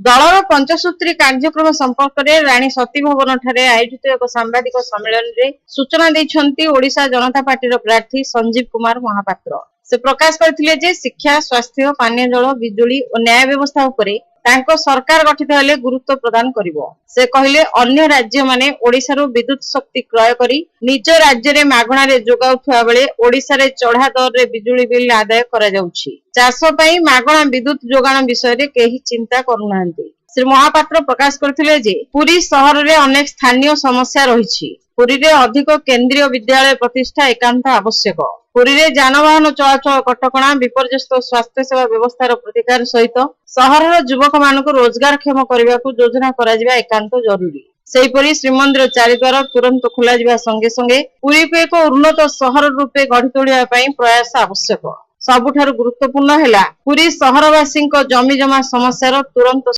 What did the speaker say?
दलर पंचसूत्री कार्यक्रम संपर्क में राणी सती भवन ठारे आयोजित एक सांबादिक सम्मेलन में सूचना देइछन्ती ओडिशा जनता पार्टी प्रार्थी संजीव कुमार महापात्र। से प्रकाश करथिले शिक्षा, स्वास्थ्य, पानीय जल, बिजुली और न्याय व्यवस्था उपरे तांको सरकार गठित हेले गुरुत्व प्रदान करिवो। से कहिले अन्य राज्य माने ओडिशारू विद्युत शक्ति क्रय करी निज राज्य रे मागणा रे जोगाउथुआ बेले ओडिशा रे चढ़ा दर रे बिजुली बिल आदाय करा जाउछि। चाष पई मागणा विद्युत जोगाण विषय रे केही चिंता करूनांती। श्री महापात्र प्रकाश करथिले जे पुरी शहर रे अनेक स्थानीय समस्या रहिछि। पुरी रे अधिक केंद्रीय विद्यालय प्रतिष्ठा एकांत आवश्यक। पुरी रे जानवाहन चलाचल कटकणा, विपर्यस्त स्वास्थ्य सेवा व्यवस्थार प्रतिकार सहित सहरर युवक मानक रोजगारक्षम करने को योजना करा जिबा एकांत जरूरी। सेहीपरि श्रीमंदिर चारिद्वार तुरंत खोला जिबा संगे संगे पुरी को एक उन्नत सहर रूपे गढ़ी तोड़िबा पई प्रयास आवश्यक। सबुठारु गुरुत्वपूर्ण हैला पुरी सहरवासी जमी जमा समस्यार तुरंत